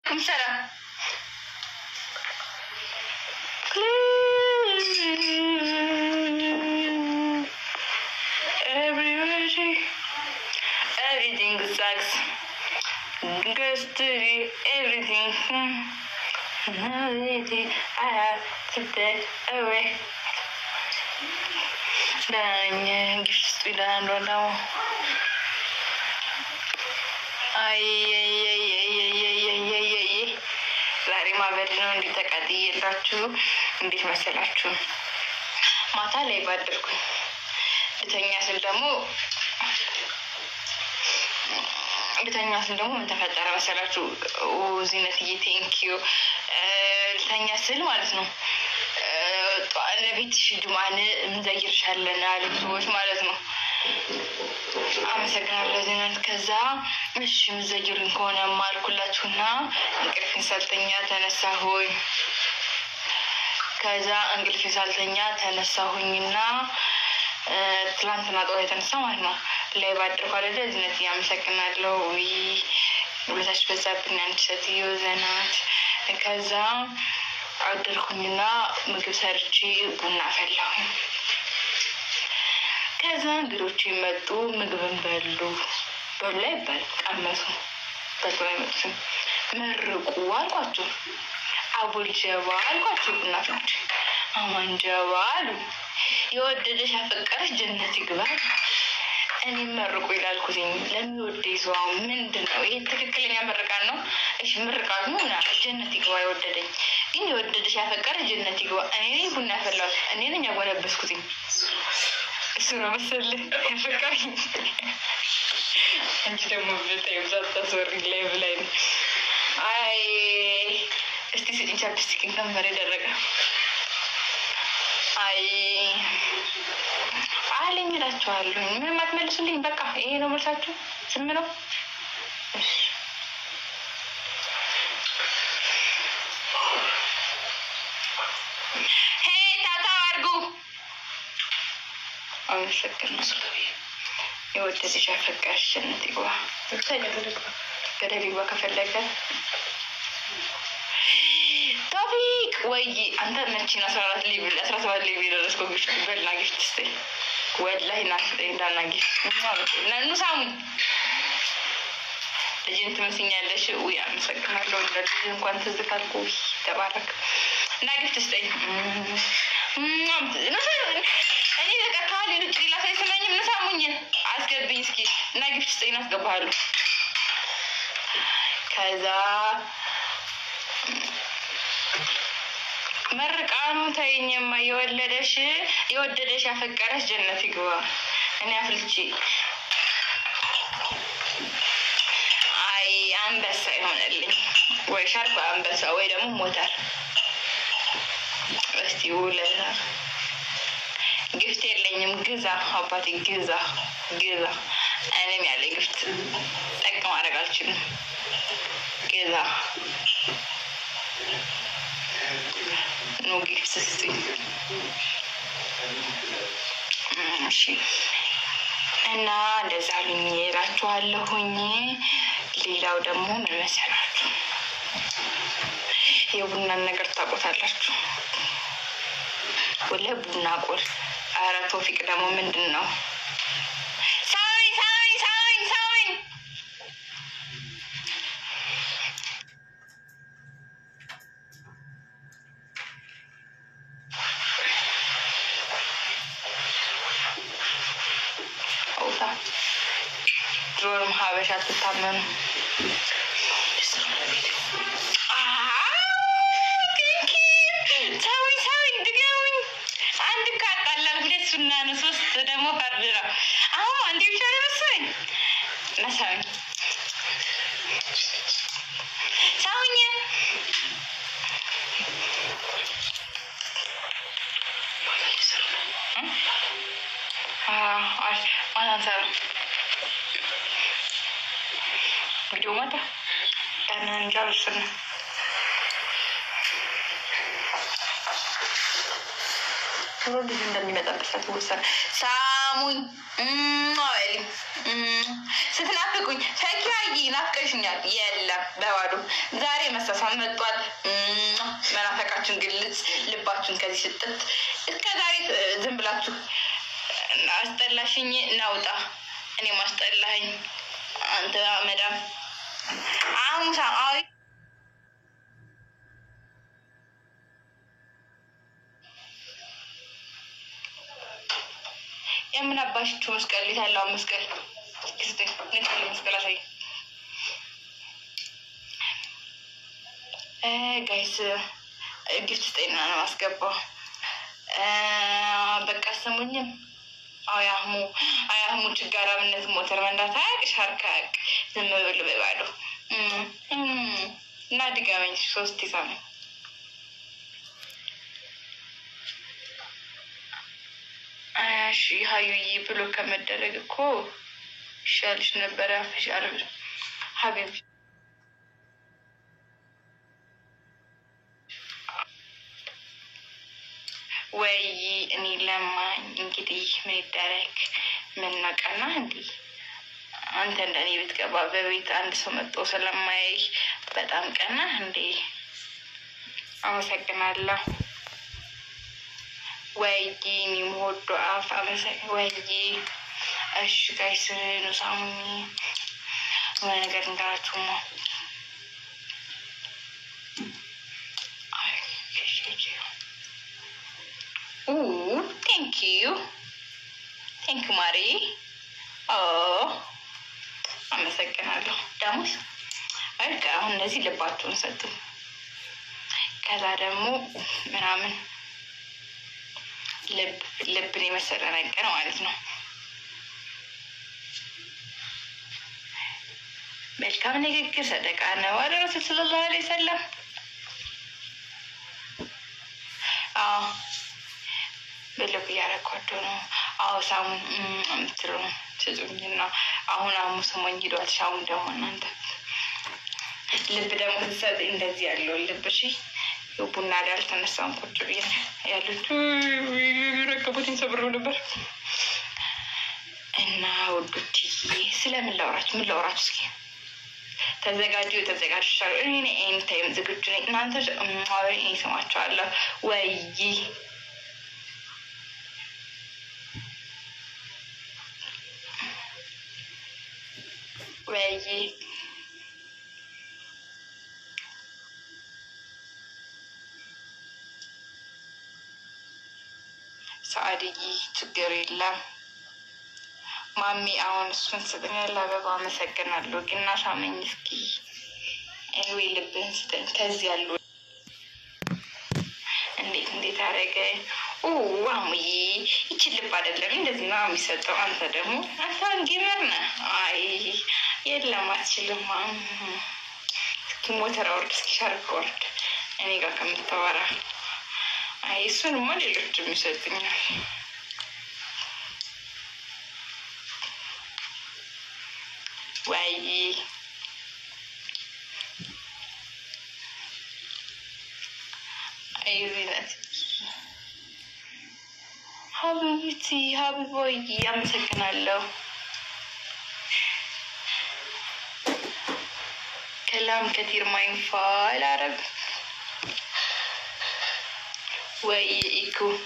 Salam. Everything sucks. Goes to everything. I have to stay away. Dan gift dan rodau. Ay. ዛሬ ማበድ ነው እንዲተቃጥየላችሁ እንዴት መሰላችሁ? ማታ ላይ ባደርኩኝ ልተኛ ስል ደግሞ ምን ተፈጠረ መሰላችሁ? ዚነትዬ ቴንኪዩ ልተኛ ስል ማለት ነው ለቤትሽ ጁማን እንዘይርሻለን አሉ ሰዎች ማለት ነው። አመሰግናለሁ ዚነት። ከዛ እሺ ምዘይሩኝ ከሆነ ማልኩላችሁና እንቅልፌን ሳልተኛ ተነሳሁኝ። ከዛ እንቅልፌን ሳልተኛ ተነሳሁኝና ትላንትና ጠዋት የተነሳ ማለት ነው ላይ ባደርኩ አይደለ ዚነት ያመሰግናለሁ። ውለታሽ በዛብኝ አንቺ ሴትዮ ዘናት። ከዛ አደርኩኝና ምግብ ሰርቼ ቡና ፈላሁኝ። ከዛ እንግዶች መጡ፣ ምግብን በሉ ላይ ቀመሱ። በላይ መጡ፣ መርቁ አልኳቸው። አቡል ጀባ አልኳቸው። ቡና ፈጭ አማን ጀባ አሉ። የወደደሽ ያፈቀረሽ ጀነት ይግባ። እኔ መርቁ ይላልኩኝ ለሚወደኝ ሰው ምንድነው ይሄ? ትክክለኛ ምርቃት ነው። እሺ ምርቃት ነው እና ጀነት ይግባ የወደደኝ። ግን የወደደሽ ያፈቀረሽ ጀነት ይግባ። እኔ ቡና ፈላሁት፣ እኔ ነኝ ያጎነበስኩት። እሱ ነው መሰለኝ ያፈቀረኝ። አንቺ ደግሞ ብታይ ብዛት ታስወሪ ላይ ነው። አይ እስቲ ስጪኝ ቻፕስቲክ ከመሬ ደረቀ። አይ አለኝ እላችኋለሁ። ምንም አትመልሱልኝ። በቃ ይሄ ነው መልሳችሁ። ዝም ነው። እሺ ሄይ ታታ አድርጉ። አመሰግናለሁ። የወደደሽ ያፈቀረሽ ጀነት ይግባ። ገደል ይግባ ከፈለገ ቶፊቅ ወይ አንተ መቼን 17 ሌቭል ደረስከው? ግፍት በልና ግፍት ስትይ ወላሂ ናፍጠኝ እንዳና ግፍት ማለት ነው። ሳሙኝ ልጅን ትመስኛለሽ። ወይ አመሰግናለሁ። ለልጅ እንኳን ትዝ ካልኩ ተባረክ እና ግፍት ስትይ እኔ በቃ ካሌሎች ሌላ ሳይሰማኝ ምሳሙኝ አስገብኝ እስኪ እና ግፍት ስትይ አስገባለሁ። ከዛ መርቃኑ ተይኝማ። የወደደሽ ያፈቀረሽ ጀነት ይግባ። እኔ አፍልቼ አይ አንበሳ ይሆንልኝ ወይ ሻርፕ አንበሳ ወይ ደግሞ ሞተር። እስቲ ውለታ ግፍት የለኝም። ግዛ አባቴ ግዛ። እኔም ያለ ግፍት ጠቅ ማድረግ አልችልም። ግዛ ነው ግፍት ስትይ እሺ። እና እንደዛ ልኝ እላችኋለሁኝ። ሌላው ደግሞ ምን መሰላችሁ? የቡናን ነገር ታውቁታላችሁ ወለ ቡና ቆል። ኧረ ቶፊቅ ደግሞ ምንድን ነው? ሳሚ ድሮም ሀበሻ ትታመኑ። ሳዊ ድገሙኝ። አንድ ካጣላል ሁለት ሱና ነው፣ ሶስት ደግሞ ፈርድ ነው። አሁን አንዴ ብቻ ነው መሰለኝ። ነሳኝ ሳውኝ ቪዲዮ ማታ እንጃልስን ልጅ እንደሚመጣበት ሳትወሰን ሳሙኝ አይል ስትናፍቁኝ ፈኪያዬ ናፍቀሽኛል። የለም በባዶ ዛሬ መሳሳም መጥቷል መናፈቃችን ግልጽ ልባችን ከዚህ ስጥት እስከዛሬ ዝም ብላችሁ አስጠላሽኝ ናውጣ እኔ ማስጠላኝ አንተ መዳም አሁን ሳይ የምን አባሽቹ መስቀል ይታላው መስቀል እስቲ ነጭ መስቀል አሳይ ጋይስ ጊፍት ስጠይና ነው አስገባው በቃ ሰሙኝም አያሙ ችጋራምነት ሞተር መንዳት ሻርካቅ ዝም ብሎ በባዶ እና ድጋመኝ 3 ይሳም እሺ ሃዩዬ ብሎ ከመደረግ እኮ ሻልሽ ነበር አፍሻር ሀቢብ ወይ እኔ ለማኝ እንግዲህ ምን ይደረግ ምን ነቀና እንዴ አንተ እንደኔ ብትገባ በቤት አንድ ሰው መጥቶ ስለማይ በጣም ቀና እንዴ አመሰግናለሁ ወይ ጊኒ ሞዶ አፍ አመሰግ ወይ እሺ ጋይስ ነው ሳሙኝ ምን ነገር እንዳላችሁ ነው thank you Mari አመሰግናለሁ ዳሙስ አይካ አሁን እነዚህ ልባቸውን ሰጡ ከዛ ደግሞ ምናምን ልብን የመሰለ ነገር ማለት ነው መልካም ንግግር ሰደቃ ነው አለ ረሱል ሰለላሁ ዐለይሂ ወሰለም በልብ ያረኳዶ ነው ሳሙን እንትሩ ትዙኝና አሁን አሙስሞኝ ሄዷል ሻውን ደግሞ እናንተ ልብ ደግሞ ተሰጥ እንደዚህ ያለው ልብ እሺ ቡና ዳል ተነሳን ቁጭ ብዬ ያሉት ረከቡትን ሰብረው ነበር እና ወዱቲ ስለምን ላውራችሁ እስኪ ተዘጋጁ እኔ ታይም ዝግጁ ነኝ እናንተ አውሪ ሰማችኋለሁ ወይ ሳዲጂ ችግር የለም ማሚ አሁን እሱን ስጠኛል አበባ አመሰግናለሁ ግና ሳመኝ እስኪ ወይ ልብን ስጠኝ ከዚህ ያሉ እንዴት አረገ አሙዬ ይችል ልብ አይደለም እንደዚህ ነው የሚሰጠው አንተ ደግሞ አሳን ጌመር ነህ አይ የለም አትችልም እስኪ ሞተር አውርድ እስኪ ሻርክ ወርድ እኔ ጋር ከምታወራ አይ እሱን ሞዴሎች የሚሰጡኛል ወይ አይዚነት ሀቢቦይ አመሰግናለሁ كلام كثير ما ينفع العرب ويكو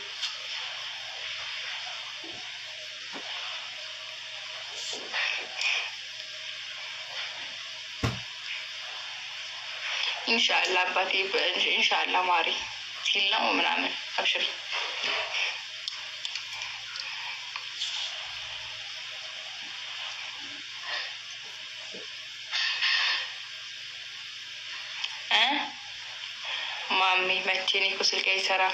إن شاء الله باتي إن شاء الله ماري سيلنا ومنعمل أبشر مامي متيني كسل كيسرا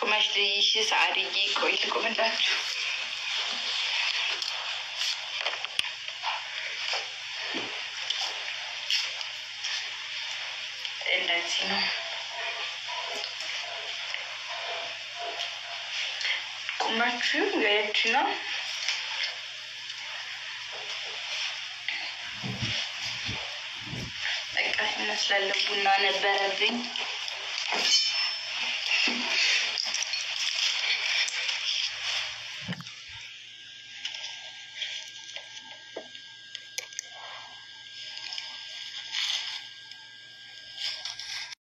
كماش ليشي سعريجي كويلكم اللاتو اللاتينو كماشو غيرتنا በቃ እነስላለ ቡና ነበረብኝ